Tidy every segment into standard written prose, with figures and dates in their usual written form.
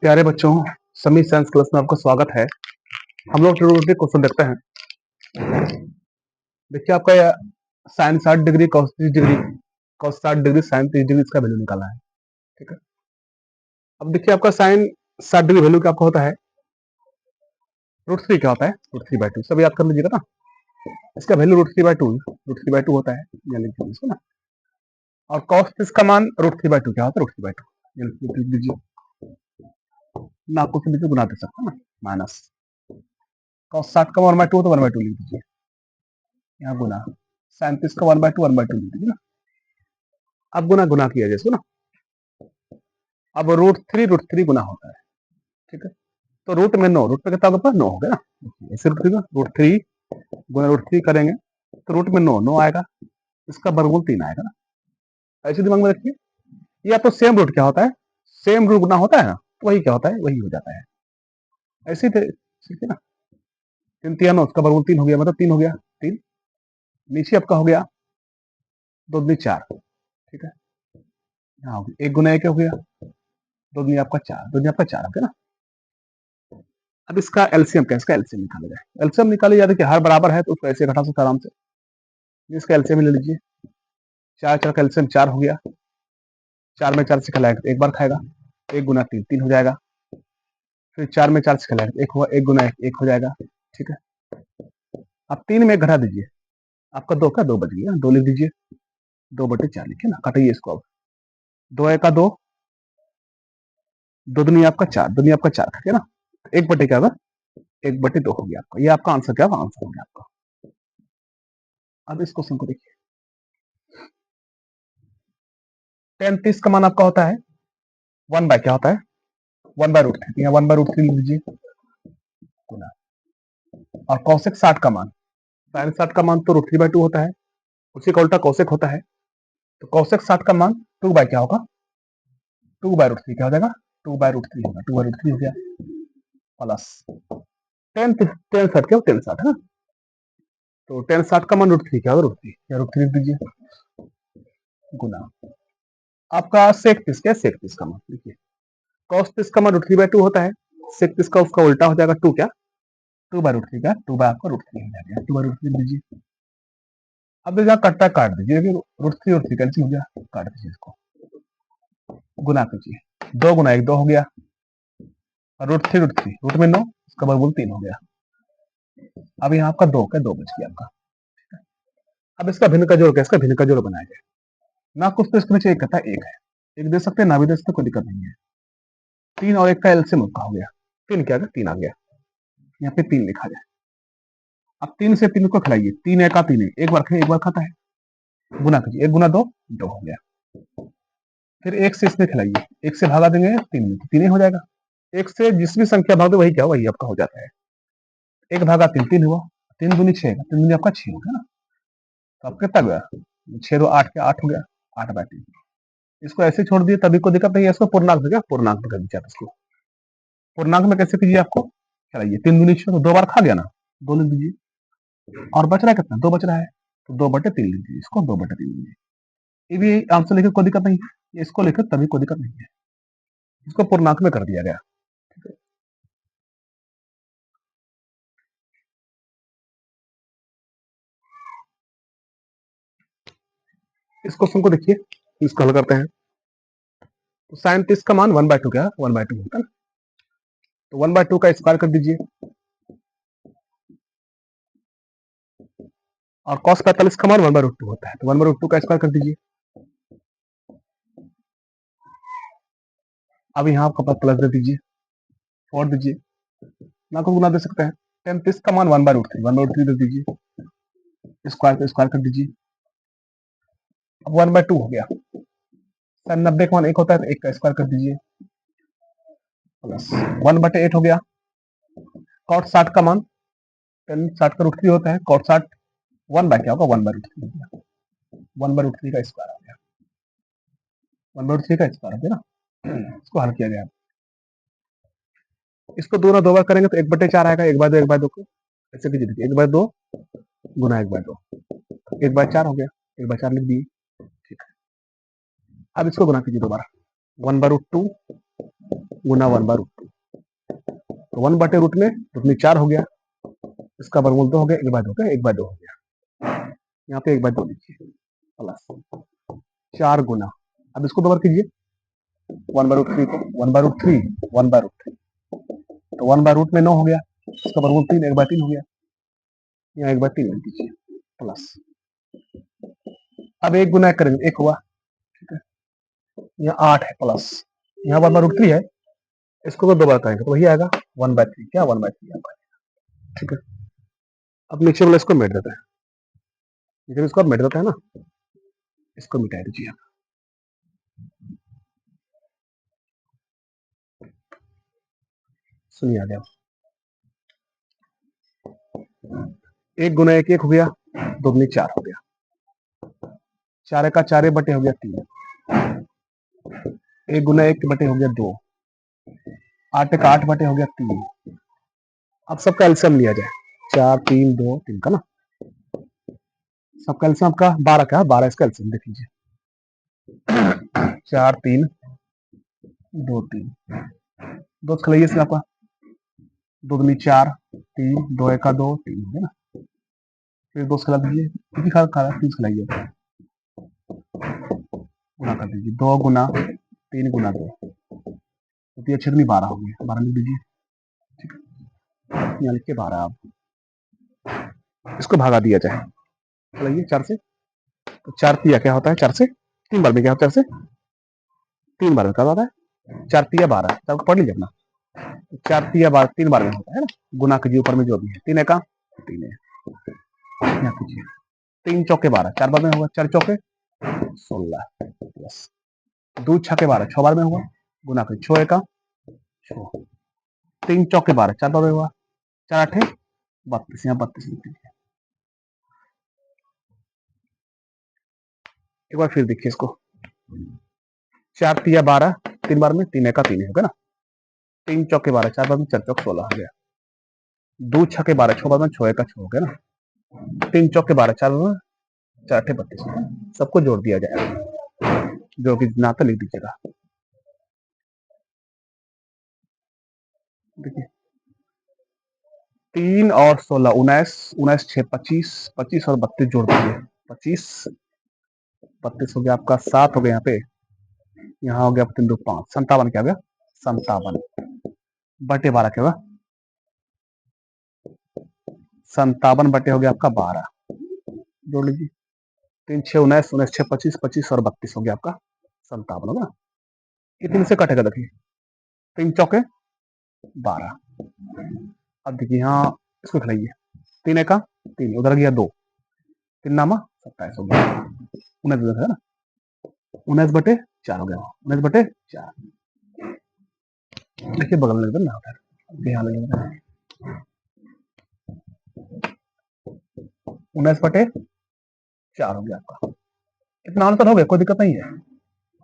प्यारे बच्चों, समी साइंस क्लास में आपका स्वागत है। हम लोग ट्रिग्नोमेट्री क्वेश्चन देखते हैं। देखिए आपका sine 60 degree, cos 30 degree, cos 60 degree, sine 30 degree, इसका वैल्यू निकालना है। ठीक है, अब देखिए आपका साइन 60 डिग्री वैल्यू क्या आपका होता है, √3 क्या होता है, √3/2। सब याद कर लीजिएगा ना, इसका वैल्यू √3/2 होता है, यानी कि इसको ना। और cos 30 का मान √3/2 क्या होता है, √3/2, यानी लिख दीजिए ना, कुछ भी गुना दे सकते हैं ना, माइनस cos 60 का 1/2 तो 1/2 लिख दीजिए, यहाँ गुना 37 का 1/2 लिख दीजिए ना। अब गुना गुना किया जाए इसको ना, अब √3 गुना होता है। ठीक है, तो रूट में 9, रूट में कितना होगा, 9 हो गया ना। ऐसे √3 गुना √3 करेंगे तो रूट में 9 आएगा, इसका वर्गमूल 3 आएगा ना। ऐसे दिमाग में रखिए, या तो सेम रूट क्या होता है, सेम रूट गुना होता है ना, तो वही क्या होता है, वही हो जाता है। ऐसे ठीक है ना, 3 9, उसका वर्गमूल 3 हो गया, मतलब 3 हो गया, 3 नीचे आपका हो गया 2 दूनी 4। ठीक है, यहाँ हो गया 1 गुना 1 हो गया, 2 दूनी आपका 4, 2 दूनी आपका 4 हो गया ना। अब इसका एलसीएम क्या है, इसका एलसीएम निकाला जाए। एलसीएम निकाली जाए कि हर बराबर है तो उसको ऐसे घटा सकते आराम से। इसका एलसीएम ले लीजिए, 4 4 का एलसीएम 4 हो गया, 4 में 4 से खिलाएगा तो एक बार खाएगा, 1 गुना 3 3 हो जाएगा, फिर 4 में 4 से खिलाएगा 1 हुआ, 1 गुना 1 1 हो जाएगा। ठीक है, अब 3 में घटा दीजिए, आपका 2 का 2 बच गया, 2 लिख दीजिए, 2/4 लिखिए ना, काटिए इसको। अब 2 1 का 2, 2 दूनी आपका 4, दूनी आपका 4 खा गया ना, 1/, क्या होगा, 1/2 हो गया आपका। ये आपका आंसर क्या होगा, आंसर हो गया आपका। अब इस क्वेश्चन को देखिए, tan 30 का मान आपका होता है 1 बाय क्या होता है, 1/√3, यहाँ 1/√3 लिख दीजिए गुना, और cosec 60 का मान, sin 60 का मान तो √3/2 होता है, उसी का उल्टा cosec होता है, तो cosec 60 का मान 2 बाय क्या होगा, 2/√3 क्या हो जाएगा, 2/√3 होगा, 2/√3 हो गया, प्लस tan 60 क्या, tan 60 है ना, तो tan 60 का मान √3 क्या होगा, √3, या √3 लिख दीजिए गुना, आपका sec 30 क्या, sec 30 का मान देखिए, cos 30 का मान √3/2 होता है, sec 30 का उसका उल्टा हो जाएगा 2 क्या, 2/√3 का 2 बाय आपका √3 हो जाएगा, 2/√3 दीजिए। अब जहाँ कटता काट दीजिए, √3 कैंसिल हो गया, काट दीजिए इसको, गुना कीजिए, 2 गुना 1 2 हो गया, और √3 रूट में 9, इसका वर्गमूल 3 हो गया। अब यहाँ आपका 2 का 2 बच गया आपका। अब इसका भिन्न का जोड़ क्या, इसका भिन्न का जोड़ बनाया जाए ना, कुछ तो इसके नीचे एक कहता है, एक है, एक दे सकते हैं ना भी दे सकते, कोई दिक्कत नहीं है। 3 और 1 का एलसीएम का हो गया, 3 क्या, 3 आ गया, यहाँ पे 3 लिखा जाए। अब 3 से 3 को खिलाइए, 3 1 का 3 है, एक बार खाए एक बार खाता है, गुना कीजिए, 1 गुना 2 2 हो गया, फिर 1 से इसमें खिलाइए, 1 से भागा देंगे 3 में, 3 ही हो जाएगा। 1 से जिस भी संख्या भाग दो वही क्या, वही आपका हो जाता है। 1 भागा 3 3 हुआ, 3 दूनी 6, 3 दूनी आपका 6 हो गया ना, तो आप कितना गया, 6 2 8 क्या, 8 हो गया, 8/3। इसको ऐसे छोड़ दिए तभी कोई दिक्कत नहीं है, इसको पूर्णांक में क्या, पूर्णांक में कर दीजिए आप इसको। पूर्णांक में कैसे कीजिए, आपको चलाइए, 3 दूनी 6 तो 2 बार खा गया ना, 2 लिख दीजिए, और बच रहा है कितना, 2 बच रहा है, तो 2/3 लिख दीजिए, इसको 2/3 लिखिए। ये भी आंसर लिखे कोई दिक्कत नहीं है, इसको लिखे तभी कोई दिक्कत नहीं है, इसको पूर्णांक में कर दिया गया। इस क्वेश्चन को देखिए, इसको हल करते हैं। तो साइन 30 का मान 1/2 क्या, 1/2 होता है, तो 1/2 का स्क्वायर कर दीजिए, और cos 45 का मान 1/√2 होता है, तो 1/√2 का स्क्वायर कर दीजिए। अब यहाँ आपका प्लस दे दीजिए, छोड़ दीजिए ना, को गुना दे सकते हैं। 30 का मान 1/√3 दे दीजिए, स्क्वायर को स्क्वायर कर दीजिए, अब 1/2 हो गया। साइन 90 का मान 1 होता है, तो 1 का स्क्वायर कर दीजिए, प्लस 1/8 हो गया। cot 60 का मान, tan 60 का √3 होता है, cot 60 1 बाय क्या होगा, 1/√3 हो गया, 1/√3 का स्क्वायर हो गया, 1/√3 का स्क्वायर हो गया ना। इसको हल किया गया, इसको दोनों 2 बार करेंगे तो 1/4 आएगा, 1/2 1/2 को ऐसे कीजिए, देखिए 1/2 गुना 1/2, 1/4 हो गया, 1/4 लिख दिए। ठीक है, अब इसको गुना कीजिए दोबारा, 1/√2 गुना 1/√2, तो 1/√में 4 हो गया, इसका वर्गमूल 2 हो गया, 1/2 हो गया, 1/2 हो गया, यहाँ पे 1/2 लिखिए प्लस 4 गुना, अब इसको 2 बार कीजिए 1/√3 को 1/√3 1/√3 तो 1/√में 9 हो गया, इसका वर्गमूल 3 1/3 हो गया, यहाँ 1/3 लिख दीजिए प्लस, अब 1 गुना 1 करेंगे 1 हुआ, ठीक है, यहाँ 8 है प्लस, यहाँ 1/√3 है, इसको अगर 2 बार करेंगे तो वही आएगा 1/3 क्या 1/3 आपका, ठीक है। अब नीचे वाला इसको मिट देते हैं, जब इसको आप मिट देते हैं ना, इसको मिटा दीजिए आप, सुनिए आ गया 1 गुना 1 1 हो गया, 2 दूनी 4 हो गया, 4 का 4 बटे हो गया 3, 1 गुना 1 बटे हो गया 2, 8 का 8 बटे हो गया 3, अब सबका एलसीएम लिया जाए 4 3 2 3 का ना, सबका एलसीएम आपका 12 का 12, इसका एलसीएम देख लीजिए 4 3 2 3 2 खिलाइए इसमें आपका 2 दूनी 4 3 2 1 2 3 हो गया ना, फिर 2 खिला दीजिए, कितनी खा 3 खिलाइए, गुना कर दीजिए 2 गुना 3 गुना 2 तो 3 अच्छे 12 हो गया, 12 लिख दीजिए, ठीक है, यहाँ लिख के 12, आप इसको भागा दिया जाए, चलिए 4 से, तो 4 तिया क्या होता है, 4 से 3 बार में क्या होता है, 4 से 3 बार में क्या होता है, 4 तिया 12, 4 को पढ़ लीजिए अपना, 4 तिया 12 3 बार में होता है ना, गुना कीजिए ऊपर में जो भी है, 3 है का 3 है, यहाँ कीजिए 3 चौके 12, 4 बार में होगा, 4 चौके 16 प्लस 2 छके 12 6 बार में हुआ, गुना कीजिए 6 का 6, 3 चौके 12 4 बार में हुआ, 4 8 32, यहाँ 32 लिख दीजिए, एक बार फिर देखिए इसको 4 तिया 12 3 बार में, 3 का 3 होगा ना, 3 चौके 12 4 बार में, 4 चौक 16 हो गया, 2 छके 12 6 बार में, 6 का 6 हो गया ना, 3 चौके 12 4 बार में, 4 8 32, सबको जोड़ दिया जाएगा, जो कि नाता लिख दीजिएगा, देखिए 3 और 16 19 19 6 25 25 और 32 जोड़ दीजिए, 25 32 हो गया आपका, 7 हो गया, यहाँ हो गया 3 2 5 57 क्या हो गया, 57 बटे 12 क्या होगा, 57 बटे हो गया आपका 12, जोड़ लीजिए 3 6 19 19 6 25 25 और 32 हो गया आपका 57 होगा, कितने से कटेगा देखिए, 3 चौके 12, अब देखिए यहाँ इसको खिलाइए, 3 का 3 उधर गया 2, 3 नामा 27 हो गया, 19 है ना, 19/4 हो गया, 19/4 देखिए बगल में ना होता है, ध्यान लगे 19/4 हो गया आपका, इतना आंसर हो गया, कोई दिक्कत नहीं है।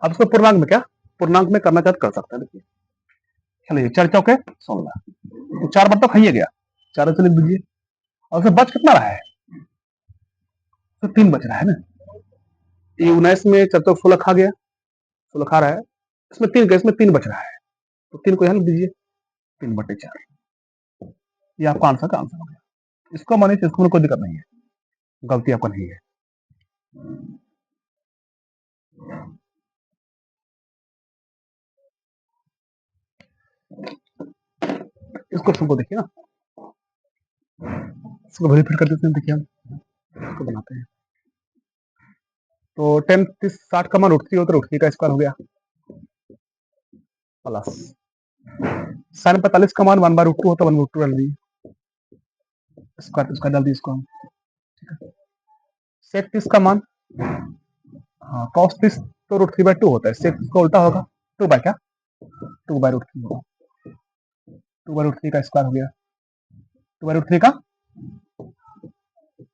अब इसको पूर्णांक में क्या, पूर्णांक में करना चाहते कर सकते हैं, देखिए चलिए 4 चौके 16, तो 4 बार तो खाइए गया, 4 से लिख दीजिए, और फिर बच कितना रहा है, तो 3 बच रहा है ना, ये 19 में 4 चौक 16 खा गया, 16 खा रहा है, इसमें 3 का, इसमें 3 बच रहा है, तो 3 को यहाँ लिख दीजिए 3/4, ये आपका आंसर का आंसर हो गया, इसको मानिए, इसको कोई दिक्कत नहीं है, गलती आपका नहीं है। इस क्वेश्चन को देखिए ना, इसको वेरीफाई कर देते हैं, देखिए हम इसको बनाते हैं, तो 10 30 60 का मान √3 हो तो √3 का स्क्वायर हो गया, प्लस sin 45 का मान 1/√2 होता है, 1/√2 डाल दीजिए, स्क्वायर उसका डाल दीजिए इसको हम, sec 30 का मान, हाँ cos 30 तो √3/2 होता है, sec 30 का उल्टा होगा 2 बाय क्या 2/√3 होगा, 2/√3 का स्क्वायर हो गया, 2/√3 का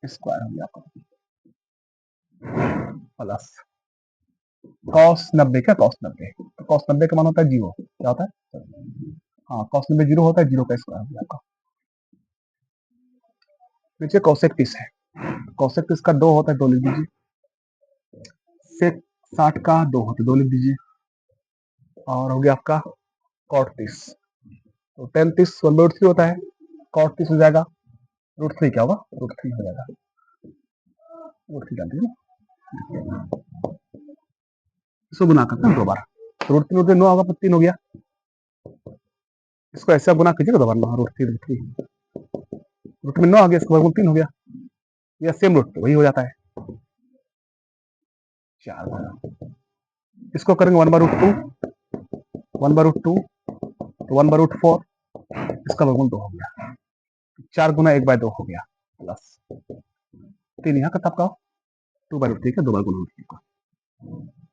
स्क्वायर हो गया आपका, प्लस cos 90 क्या cos 90, तो cos 90 का मान होता है 0, क्या होता है, हाँ cos 90 0 होता है, 0 का स्क्वायर हो गया आपका, नीचे cosec 30 है, cosec 30 का 2 होता है, 2 लिख दीजिए, sec 60 का 2 होता है, 2 लिख दीजिए, और हो गया आपका cot 30, तो 10 30 1/√3 होता है, cot 30 हो जाएगा, √3 क्या होगा, √3 हो जाएगा, √3 डाल दीजिए, इसको गुना करते हैं 2 बार, √3 9 होगा, 3 हो गया, इसको ऐसा गुना कीजिएगा 2 बार, √3 रूट में 9 आ गया, इसका वर्गमूल 3 हो गया, या सेम रूट पे वही हो जाता है 4, इसको करेंगे 1/√2, 1/√2 तो 1/√4, इसका वर्गमूल 2 हो गया, 4 गुना 1/2 हो गया, प्लस 3 यहाँ का आपका 2/√3 का 2 बार गुना हो गया,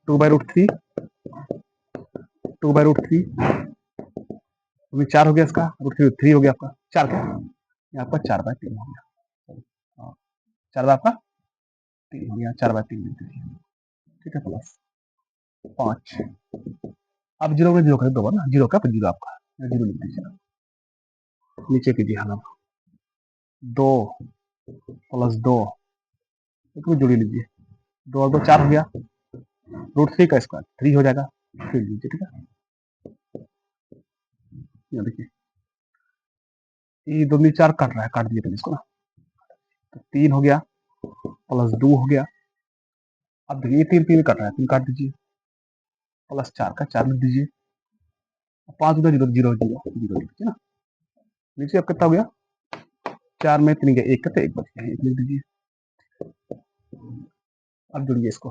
2/√3 2/√3 4 हो गया, इसका √3 हो गया आपका 4, क्या ये आपका 4/3 हो गया, 4 आपका 3 हो गया, 4/3 ठीक है, प्लस 5, अब 0 में 0 कर दो बार ना, 0 का 0 आपका 0 लिख दीजिए, नीचे कीजिए हाँ 2 + 2 इसको जोड़ी लीजिए, 2 और 2 4 हो गया, √3 का स्क्वायर 3 हो जाएगा, फिर लीजिए, ठीक है, यहाँ देखिए ये 2 4 काट रहा है, काट दिए पहले इसको ना, तो 3 हो गया प्लस 2 हो गया, अब देखिए ये 3 3 काट रहा है, 3 काट दीजिए, प्लस 4 का 4 लिख दीजिए, 5 उधर 0 0 0 0 लिख दीजिए ना, नीचे अब कितना हो गया, 4 में 3 गया 1 का, 1 बच गया, 1 लिख दीजिए, अब जोड़िए इसको,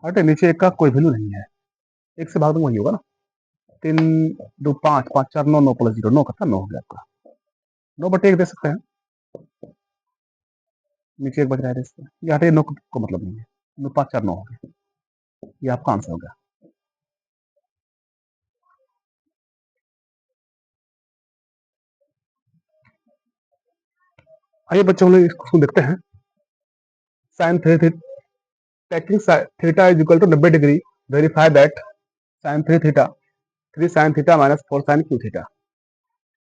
हटे नीचे 1 का कोई वैल्यू नहीं है, 1 से भाग दूंगा वही होगा ना, 3 2 5 5 4 9 9 + 0 9 का 9 हो गया आपका, 9/1 दे सकते हैं, नीचे 1 बच रहा है, इससे ये हटे 9 को मतलब नहीं है, 9 5 4 9 हो गया, ये आपका आंसर हो गया। आइए बच्चों हम लोग इसको देखते हैं, sign taking theta is equal to 90 degree, verify that sin 3 theta 3 sin theta minus 4 sin q theta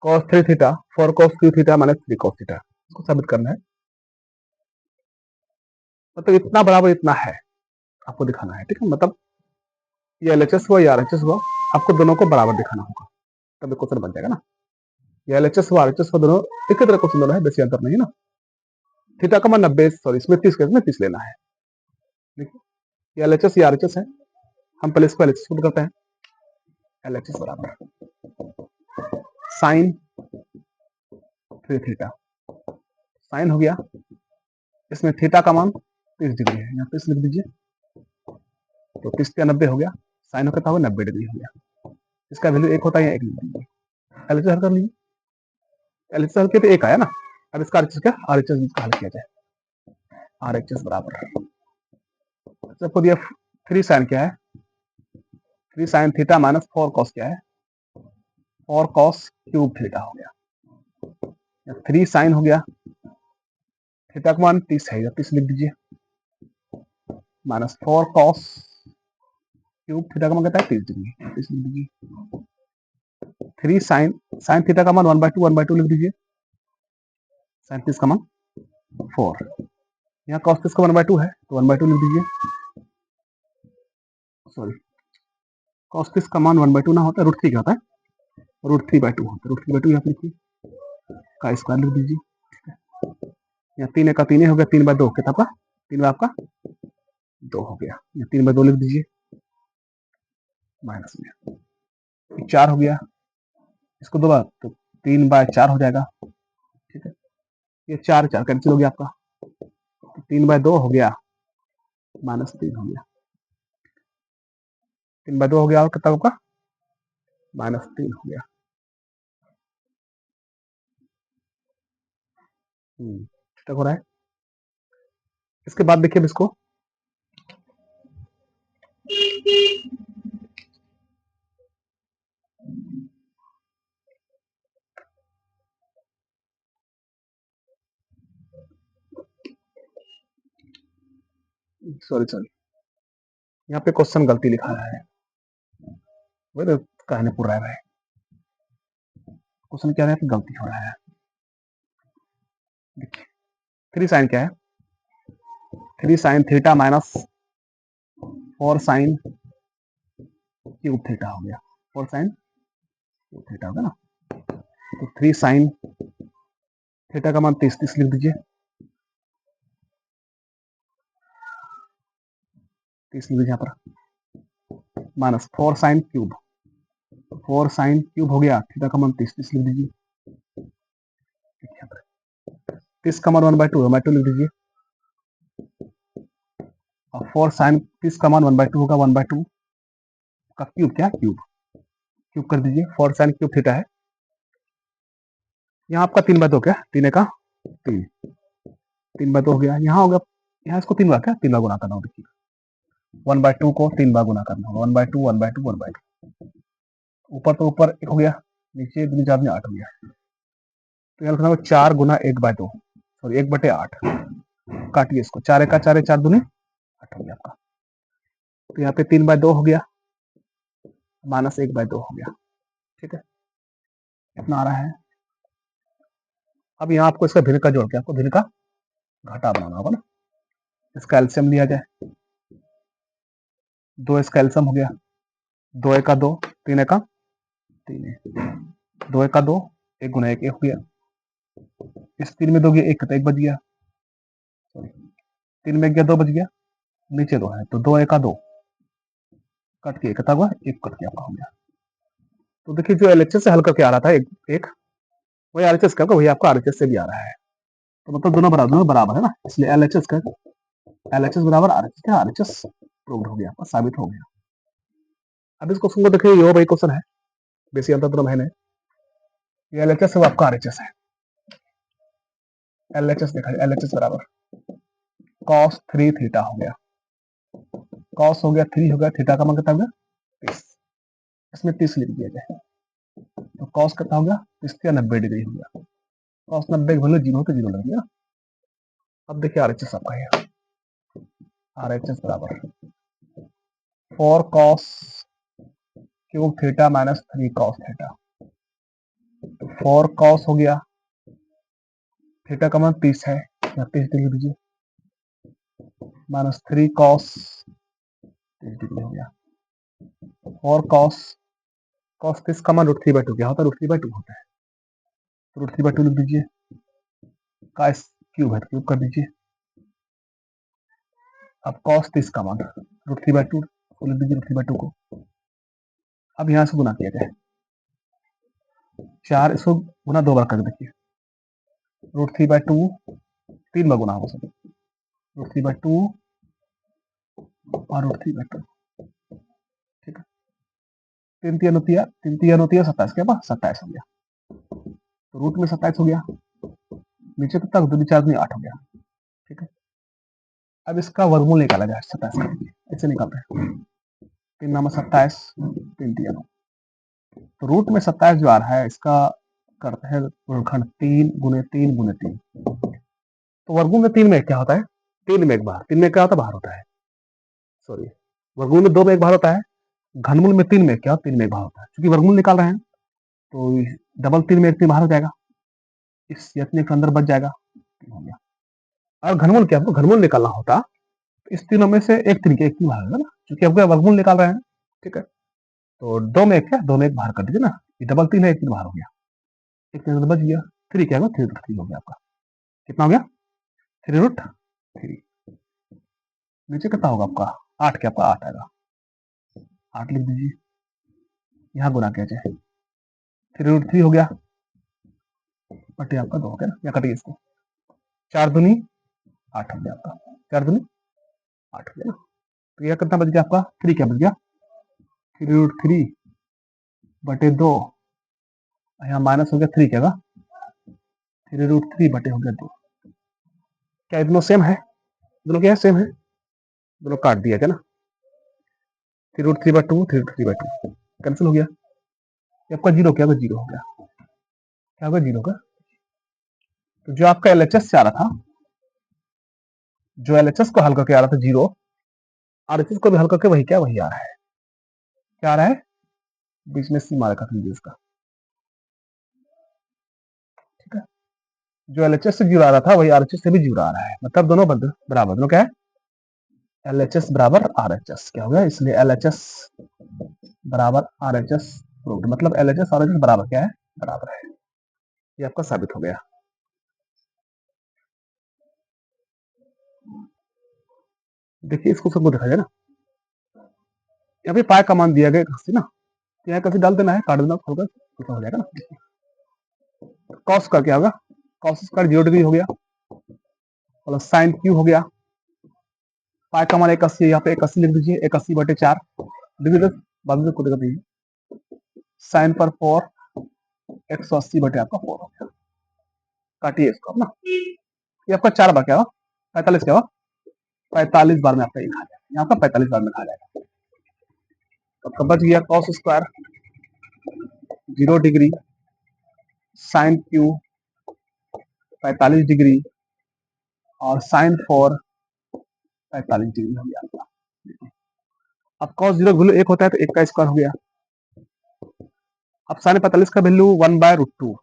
cos 3 theta 4 cos q theta minus 3 cos theta, इसको साबित करना है, मतलब इतना बराबर इतना है आपको दिखाना है, ठीक है, मतलब ये LHS हुआ या RHS हुआ, आपको दोनों को बराबर दिखाना होगा, तब क्वेश्चन बन जाएगा ना, ये LHS हुआ RHS हुआ दोनों एक ही तरह क्वेश्चन दोनों है, बेसी अंतर नहीं है ना, थीटा का मान 90, सॉरी इसमें 30 में 30 लेना है, ये LHS या RHS है, हम पहले इसको LHS पुट करते हैं, LHS बराबर साइन 3 थीटा, साइन हो गया, इसमें थीटा का मान 30 डिग्री है, यहाँ 30 लिख दीजिए, तो 30 का 90 हो गया, साइन होता हुआ 90 डिग्री हो गया, इसका वैल्यू 1 होता है, 1 लिख दीजिए, LHS हल कर लीजिए, LHS हल किया तो 1 आया ना, अब इसका RHS क्या, RHS हल किया जाए, RHS बराबर सबको दिया 3 साइन क्या है, 3 साइन थीटा माइनस 4 कॉस क्या है, 4 कॉस क्यूब थीटा हो गया, 3 साइन हो गया, थीटा का मान 30 है, 30 लिख दीजिए, माइनस 4 कॉस क्यूब थीटा का मान कहता है 30 डिग्री, 30 लिख दीजिए, 3 साइन साइन थीटा का मान 1/2 लिख दीजिए, साइन 30 का मान 4, यहाँ कॉस 30 का 1/2 है, तो 1/2 लिख दीजिए, सॉरी कॉस 30 का मान 1/2 ना होता है, √3 क्या होता है, √3/2 होता है, √3/2 यहाँ पे लिखिए, का स्क्वायर लिख दीजिए, यहाँ 3 का 3 हो गया, 3/2 कितना आपका, 3 में आपका 2 हो गया, यहाँ 3/2 लिख दीजिए, माइनस में 4 हो गया, इसको 2 बार तो 3/4 हो जाएगा, ठीक है, ये 4 4 कैंसिल हो गया आपका, तो 3/2 हो गया, -3 हो गया, 3/2 हो गया, और कितना होगा, -3 हो गया, ठीक हो रहा है, इसके बाद देखिए इसको, सॉरी यहाँ पे क्वेश्चन गलती लिखा है, वही तो कहने पूरा है भाई, क्वेश्चन क्या है, गलती हो रहा है, देखिए 3 साइन क्या है, 3 sine theta minus 4 sine cube theta हो गया, 4 साइन थीटा होगा ना। तो 3 साइन थीटा का मान 30 लिख दीजिए, 30 लिख दीजिए यहाँ पर, minus 4 sine cube, 4 sine cube हो गया, थीटा का मान 30 लिख दीजिए, 30 का मान 1/2 है, 1/2 लिख दीजिए, और 4 साइन 30 का मान 1/2 होगा, 1/2 का क्यूब, क्या क्यूब, क्यूब कर दीजिए, 4 साइन क्यूब थीटा है, यहाँ आपका 3/2 क्या, 3 का 3, 3/2 हो गया, यहाँ होगा, यहाँ इसको 3 बार क्या, 3 बार गुना करना होगा, देखिए 1/2 को 3 बार गुना करना होगा, 1/2 1/2 1/2, ऊपर तो ऊपर 1 हो गया, नीचे 2 4 में 8 हो गया, तो यहाँ लिखना होगा 4 गुना 1/2, सॉरी 1/8, काटिए इसको, 4 का 4 4 दूनी 8 हो गया आपका, तो यहाँ पे 3/2 हो गया, माइनस 1/2 हो गया, ठीक है, इतना आ रहा है। अब यहाँ आपको इसका भिन्न का जोड़ के आपको भिन्न का घाटा बनाना होगा ना, इसका एलसीएम लिया जाए, 2 इसका एलसीएम हो गया, 2 1 का 2, 3 1 का 3, 2 1 का 2, 1 गुना 1 1 हो गया, इस 3 में 2 गया 1 तो 1 बच गया, सॉरी 3 में गया 2 बच गया, नीचे 2 है, तो 2 1 का 2 कट के कितना हुआ, 1 कट के आपका हो गया। तो देखिए जो एलएचएस से हल करके आ रहा था एक वही आरएचएस का वही आपका आरएचएस से भी आ रहा है, तो मतलब दोनों बराबर है ना, इसलिए एलएचएस बराबर आरएचएस का, आरएचएस प्रूव्ड हो गया, साबित हो गया। अब इस क्वेश्चन को देखिए, ये वही क्वेश्चन है, बेसिक अंतर तो है नहीं, ये एलएचएस है, आपका आरएचएस है, एलएचएस देखा, एलएचएस बराबर cos 3 थीटा हो गया, cos हो गया 3 हो गया, थीटा का मान कितना हो गया 30, इसमें 30 लिख दिया जाए, तो cos कितना हो गया 30 या 90 डिग्री हो गया, cos 90 की वैल्यू 0 तो 0 लग गया। अब देखिए आरएचएस आपका है, आरएचएस बराबर 4 cos cube theta minus 3 cos theta, तो 4 cos हो गया, थीटा का मान 30 है, 30 डिग्री दीजिए, माइनस 3 cos 30 डिग्री हो गया, 4 cos 30 का मान √3/2 क्या होता है, √3/2 होता है, तो √3/2 लिख दीजिए, का क्यूब है, क्यूब कर दीजिए, अब cos 30 का मान √3/2 लिख दीजिए, √3/2 को, अब यहाँ से गुना किया जाए, 4 इसको गुना 2 बार कर देखिए, √3/2 3 बार गुना होगा सब, √3/2 और √3/2, ठीक है, 3 3 27 के बाद 27 हो गया, तो रूट में 27 हो गया, नीचे तक 2 4 में 8 हो गया, ठीक है। अब इसका वर्गमूल निकाला जाए, 27 का, ऐसे निकालते हैं, 3 नाम 27, 3 3 9, तो रूट में 27 जो आ रहा है, इसका करते हैं गुणनखंड 3 गुने 3 गुने 3, तो वर्गमूल में 3 में क्या होता है, 3 में एक बार, 3 में क्या होता है, बाहर होता है, सॉरी वर्गमूल में 2 में एक बार होता है, घनमूल में 3 में क्या, 3 में एक बार होता है, क्योंकि वर्गमूल निकाल रहे हैं, तो डबल 3 में एक 3 बाहर हो जाएगा, इस यत्न के अंदर बच जाएगा, हो गया। और घनमूल क्या, आपको घनमूल निकालना होता, इस तीनों में से एक 3 के एक 3 बाहर होगा ना, क्योंकि आपको वर्गमूल निकाल रहे हैं, ठीक है, तो 2 में एक क्या, 2 में एक बाहर कर दीजिए ना, ये डबल 3 है, एक 3 बाहर हो गया, एक 3 बच गया, 3 क्या होगा, 3 हो गया आपका, कितना हो गया 3√3, नीचे कितना होगा आपका 8 क्या, आपका 8 आएगा, 8 लिख दीजिए, यहाँ गुना किया जाए, 3√3 हो गया, बटे आपका 2 हो गया ना, या कटिए इसको, 4 दूनी 8 हो गया आपका, 4 दूनी 8 हो गया ना, तो यह कितना बच गया आपका 3 क्या बच गया, 3√3 बटे 2, यहाँ माइनस हो गया 3 क्या, 3√3 बटे हो गया 2, क्या दोनों सेम है, दोनों क्या है, सेम है, दोनों काट दिया क्या ना, 3√3/2 3√3/2 कैंसिल हो गया, आपका जीरो क्या, जीरो हो गया, क्या होगा जीरो का, तो जो आपका एलएचएस से आ रहा था, जो एलएचएस को हल करके आ रहा था जीरो, आरएचएस को भी हल करके वही क्या, वही आ रहा है, क्या आ रहा है, बीच में सी मार का समझिए इसका, ठीक है, जो एलएचएस से जीरो आ रहा था वही आरएचएस से भी जीरो आ रहा है, मतलब दोनों बराबर, दोनों क्या है, एलएचएस बराबर आरएचएस क्या हो गया, इसलिए एलएचएस बराबर आरएचएस प्रूव्ड, मतलब LHS और LHS बराबर क्या है, बराबर है। ये आपका साबित हो गया। देखिए इसको सबको देखा जाए ना, यहाँ पे पाई का मान दिया गया कसी ना, यहाँ कसी डाल देना है, काट देना होगा, तो हो जाएगा ना। कॉस का क्या होगा, कॉस स्क्वायर 0 डिग्री हो गया, मतलब साइन क्यू हो गया, पाई का मान 81, यहाँ पे 81 लिख दीजिए, 81/4 डिग्री, बाद में कोई दिक्कत नहीं है। साइन पर 4 180 आपका 4 हो गया, काटिए इसको ना, ये आपका 4 बार क्या हुआ, 45 क्या हुआ, 45 बार में आपका ये खा जाएगा, यहाँ का 45 बार में खा जाएगा। तो बच गया cos square 0 degree sine Q 45 degree और साइन 4 45 डिग्री हो गया आपका। अब कॉस 0 का वैल्यू 1 होता है तो 1 का स्क्वायर हो गया। अब साइन 45 का वैल्यू 1/√2,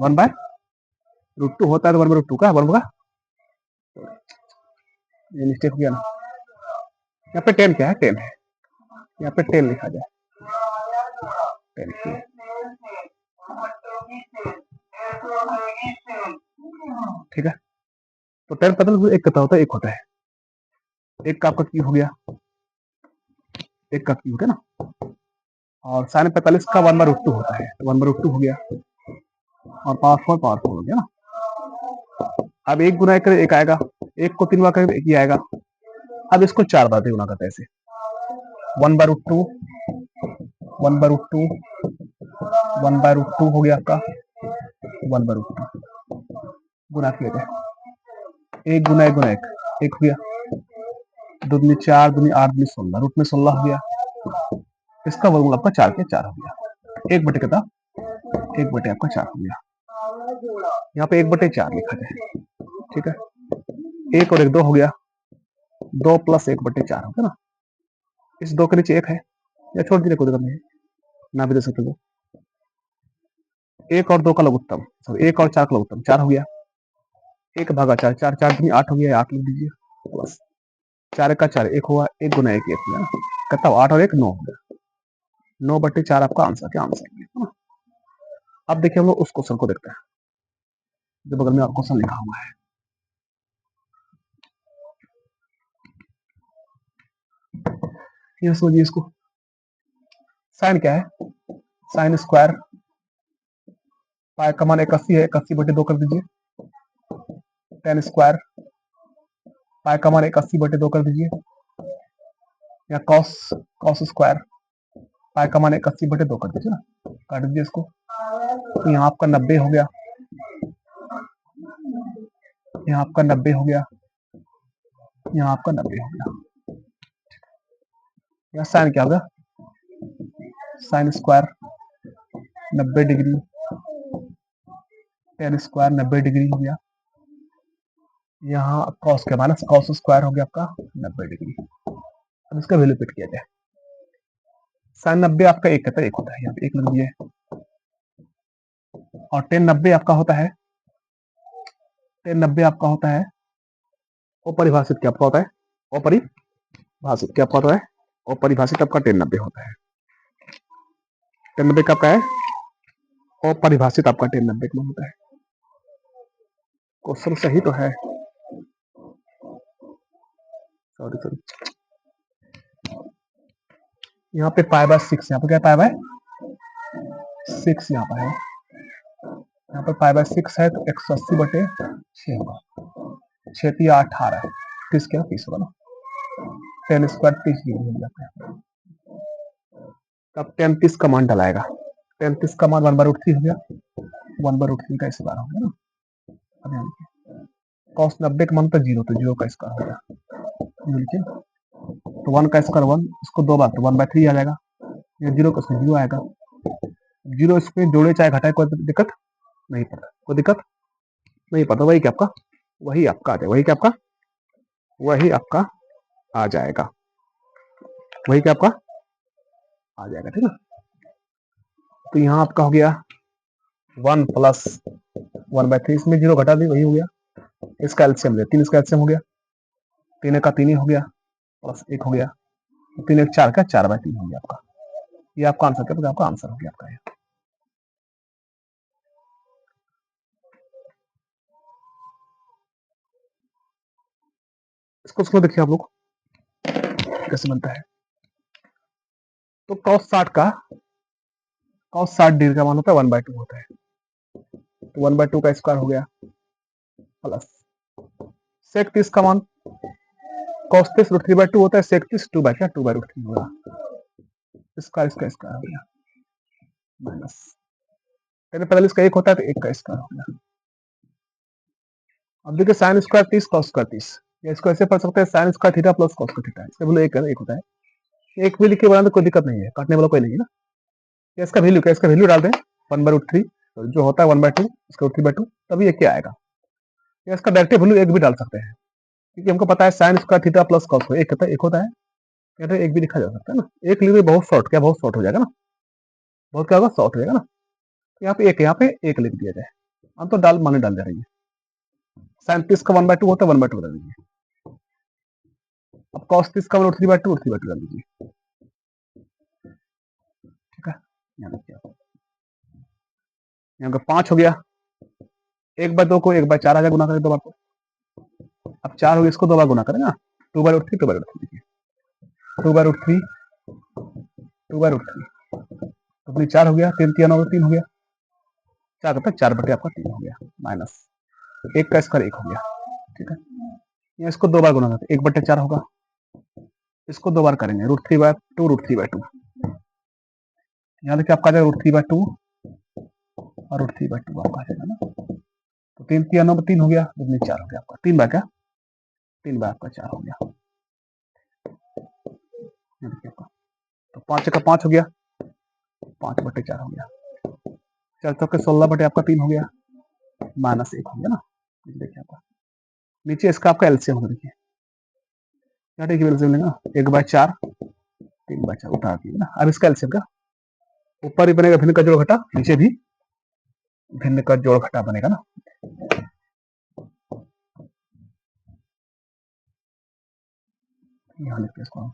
1/√2 होता है तो 1/√2 का 1 होगा, ये मिस्टेक हो गया ना। यहाँ पे 10 क्या है, 10 है, यहाँ पे 10 लिखा जाए, 10 ठीक है। तो 10 15 1 कितना होता है, 1 होता है, 1 का आपका क्यू हो गया, 1 का क्यू है ना, और साइन 45 का 1/√2 होता है, 1/√2 हो गया, और पावर 4 हो गया ना। अब 1 गुना 1 1 आएगा, 1 को 3 बार करेंगे 1 ही आएगा। अब इसको 4 बार गुना करते हैं ऐसे, 1/√2 1/√2 1/√2 हो गया आपका, 1/√2 गुना किया जाए, 1 गुना 1 गुना 1 1 हो गया, 2 दूनी 4 दूनी 8 दूनी 16, रूट में 16 हो गया, इसका वर्गमूल आपका 4 के 4 हो गया, 1 बटे कितना, 1 बटे आपका 4 हो गया, यहाँ पे 1/4 लिखा जाए, ठीक है। 1 और 1 2 हो गया, 2 + 1/4 हो गया ना, इस 2 के नीचे 1 है, या छोड़ दीजिए कोई दिक्कत नहीं, ना भी दे सकते हो। 1 और 2 का लघुत्तम, सॉरी 1 और 4 का लघुत्तम 4 हो गया, 1/4 4 4 दूनी 8 हो गया, 8 लिख दीजिए, प्लस 4 का 4 1 हुआ, 1 गुना 1 1 हुआ, कहता हूँ 8 और 1 9 हो गया, 9/4 आपका आंसर, क्या आंसर है। अब देखिए हम लोग उस क्वेश्चन को देखते हैं जो बगल में और क्वेश्चन लिखा हुआ है। ये समझिए इसको, साइन क्या है, साइन स्क्वायर पाई का मान 81 है, 81/2 कर दीजिए, टेन स्क्वायर पाई का मान 81/2 कर दीजिए, या कॉस कॉस स्क्वायर पाई का मान 81/2 कर दीजिए ना, काट दीजिए इसको, तो यहाँ आपका 90 हो गया, यहाँ आपका 90 हो गया, यहाँ आपका 90 हो गया, यहाँ साइन क्या होगा, sine square 90 degree ten square 90 degree हो गया, यहाँ कॉस के माइनस कॉस स्क्वायर हो गया आपका 90 डिग्री। अब इसका वैल्यू पिट किया जाए, साइन 90 आपका 1 कहता है, 1 होता है, यहाँ पे 1 लिख दिए, और टेन 90 आपका होता है, टेन 90 आपका होता है अपरिभाषित, क्या आपका होता है, अपरिभाषित, क्या आपका होता है, अपरिभाषित आपका 1090 होता है, 1090 का आपका है अपरिभाषित, आपका 1090 का होता है। क्वेश्चन सही तो है, सॉरी सॉरी, यहाँ पे π/6, यहाँ पे क्या π/6 यहाँ पर है, यहाँ पर π/6 है तो 180/6 होगा, 6 × 18 30 क्या 30 होगा ना, 10 स्क्वायर 30 डिग्री हो जाता है। अब 10 30 का मान डलाएगा, 10 30 का मान 1/√3 हो गया, 1/√3 का स्क्वायर हो गया ना। अब यहाँ देखिए कॉस 90 का मान तो 0, तो 0 का स्क्वायर हो गया, लिखिए तो 1 का स्क्वायर 1, इसको 2 बार तो 1/3 आ जाएगा, या 0 का स्क्वायर 0 आएगा, 0 इसमें जोड़े चाहे घटाए कोई दिक्कत नहीं पड़ता, कोई दिक्कत नहीं पड़ता, वही क्या आपका, वही आपका आ जाएगा, वही क्या आपका, वही आपका आ जाएगा, वही क्या आपका आ जाएगा, ठीक है। तो यहाँ आपका हो गया 1 + 1/3, इसमें 0 घटा दी, वही हो गया, इसका एलसीएम ले, 3 इसका एलसीएम हो गया, 3 का 3 ही हो गया, प्लस 1 हो गया, 3 1 4 का 4/3 हो गया आपका, ये आपका आंसर क्या, आपका आंसर हो गया आपका ये। इसको देखिए आप लोग कैसे बनता है। तो cos 60 डिग्री का मान होता है 1/2 होता है, तो 1/2 का स्क्वायर हो गया प्लस sec 30 का मान cos 30 √3/2 होता है, sec 30 2/2/3 होगा, इसका स्क्वायर हो गया माइनस, पहले 45 का 1 होता है तो 1 का स्क्वायर हो गया। अब देखिए sin स्क्वायर 30 cos स्क्वायर 30, या इसको ऐसे पढ़ सकते हैं sin square theta plus cos square theta, इसका वैल्यू 1 होता है, एक भी लिख के बनाने कोई दिक्कत नहीं है, काटने वाला कोई नहीं है ना। इसका वैल्यू क्या, इसका वैल्यू डाल दें 1/√3 जो होता है 1/2 इसका √3/2, तभी ये क्या आएगा, या इसका डायरेक्ट वैल्यू 1 भी डाल सकते हैं, क्योंकि हमको पता है sin square theta plus cos square 1 होता है, कहते हैं 1 भी लिखा जा सकता है ना, एक लिख बहुत शॉर्ट हो जाएगा ना, बहुत क्या होगा शॉर्ट हो जाएगा ना, यहाँ पे एक लिख दिया जाए, हम तो माने डाल जा रही है, sin 30 का 1/2 होता है 1/2 डाल दीजिए, अब cos 30 का 3/2 डाल दीजिए, ठीक है। यहाँ पे 5 हो गया, 1/2 को 1/4 आ गुना करें 2 बार को, अब 4 हो गया, इसको 2 बार गुना करें ना, 2/√3 2/√3 देखिए, 2/√3 2/√3 अपनी 4 हो गया, 3 हो गया, 4 करता 4/3 आपका 3 हो गया, माइनस 1 का स्क्वायर 1 हो गया, ठीक है। या इसको 2 बार गुना करते 1/4 होगा, इसको 2 बार करेंगे √3/2 √3/2, यहाँ देखिए आपका आ जाएगा √3/2 और √3/2 आपका आ जाएगा ना, तो 3 हो गया, 4 हो गया आपका, 3 बार क्या, 3 बार आपका 4 हो गया, देखिए आपका, तो 5 का 5 हो गया, 5/4 हो गया, 4 चौके 16 आपका 3 हो गया, माइनस 1 हो गया ना, देखिए आपका नीचे इसका आपका एलसीएम होगा, देखिए क्या देखिए एलसीएम लेगा 1/4 3/4 उठा दिए ना, अब इसका एलसीएम का ऊपर ही बनेगा भिन्न का जोड़ घटा, नीचे भी भिन्न का जोड़ घटा बनेगा ना, यहाँ लिखते इसको,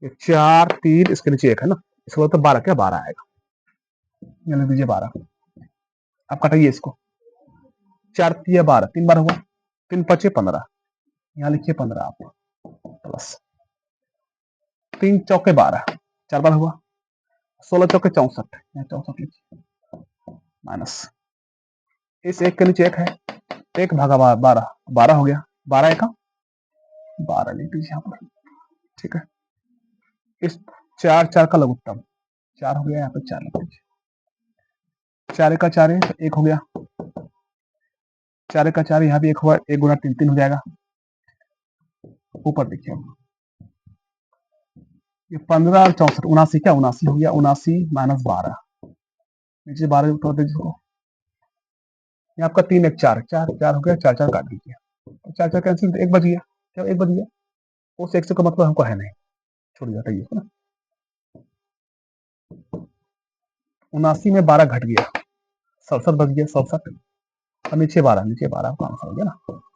ये 4 3 इसके नीचे 1 है ना, इसको तो 12 क्या 12 आएगा, यहाँ लिख दीजिए 12, आप काटिए इसको, 4 3 12 3 बार हुआ, 3 5 15, यहाँ लिखिए 15 आप प्लस 3 चौके 12 4 बार हुआ, 16 चौके 64 यहाँ 64 लिखिए, माइनस इस 1 के नीचे 1 है, 1 भागा 12 12 हो गया, 12 1 12 लिख दीजिए यहाँ पर, ठीक है। इस 4 4 का लघुत्तम 4 हो गया, यहाँ पे 4 लिख दीजिए, 4 का 4 है तो 1 हो गया, 4 का 4 यहाँ भी 1 हुआ, 1 गुना 3 3 हो जाएगा, ऊपर देखिए ये 15 और 64 79 क्या 79 हो गया, 79 माइनस 12 नीचे 12 तोड़ दीजिए इसको, ये आपका 3 1 4 4 4 हो गया, 4 4 काट दीजिए, तो 4 4 कैंसिल, 1 बच गया, क्या 1 बच गया, उस 1 से का मतलब हमको है नहीं, छोड़ जाता है ना, 79 में 12 घट गया, 67 बच गया, 67 और नीचे 12 आपका आंसर हो गया ना,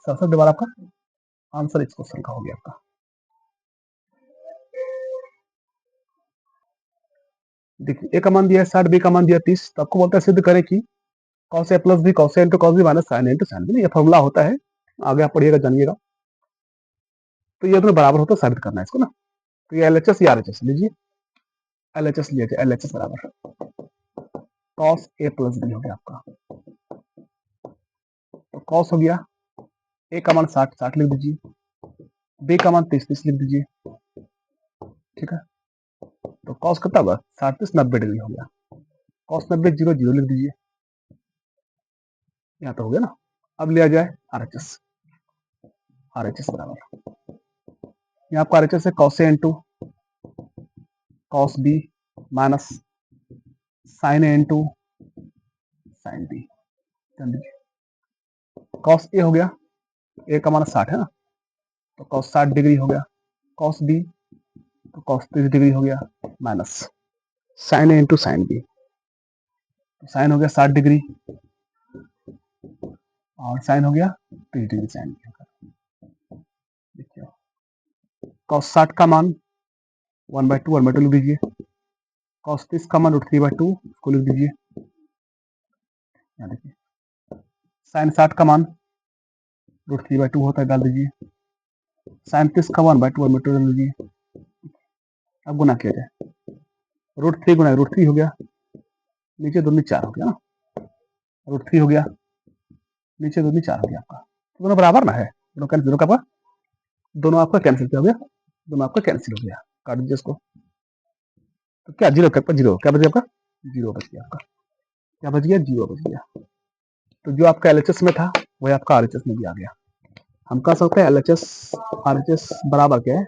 67 12 आपका आंसर इस क्वेश्चन का हो गया आपका। देखिए ए का मान दिया है 60, बी का मान दिया 30, तो आपको बोलता है सिद्ध करें कि cos A plus B cos A into cos B minus sine A into sine B, ये फॉर्मूला होता है, आगे आप पढ़िएगा जानिएगा, तो ये दोनों बराबर होता है, साबित करना है इसको ना, तो ये एलएचएस या आरएचएस लीजिए, एलएचएस लिया, एलएचएस बराबर कॉस ए प्लस बी हो गया आपका, तो कॉस हो गया, ए का मान 60 60 लिख दीजिए, बी का मान 30 30 लिख दीजिए, ठीक है, तो कॉस कितना हुआ 60 30 90 डिग्री हो गया, कॉस 90 0 0 लिख दीजिए, यहाँ तो हो गया ना। अब लिया जाए आरएचएस, आरएचएस बराबर यहाँ आपका आरएचएस है cos A into cos B minus sine A into sine B, cos A हो गया, ए का मान 60 है ना, तो कॉस 60 डिग्री हो गया, कॉस बी तो कॉस 30 डिग्री हो गया, minus sine A into sine B, sign हो गया 60 डिग्री और साइन हो गया 30 डिग्री साइन बी, देखिए कॉस 60 का मान 1 by 2 लिख दीजिए। cos 30 का मान √3/2 इसको लिख दीजिए। यहाँ देखिए sin 60 का मान √3/2 होता है, डाल दीजिए। sin 30 का 1/2 डाल दीजिए। अब गुना किया जाए, √3 गुना √3 हो गया, नीचे दूनी 4 हो गया ना, √3 हो गया, नीचे दूनी 4 हो गया आपका। तो दोनों बराबर ना है, दोनों कैंसिल आपका, दोनों आपका कैंसिल हो गया, दोनों आपका कैंसिल हो गया। काट दीजिए इसको। तो क्या जीरो, जीरो क्या बच गया आपका, जीरो बच गया आपका। क्या बच गया, जीरो बच गया। तो जो आपका एलएचएस में था वही आपका आरएचएस में भी आ गया। हम कह सकते हैं एलएचएस आरएचएस बराबर क्या है,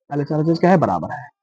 एलएचएस आरएचएस क्या है, बराबर है।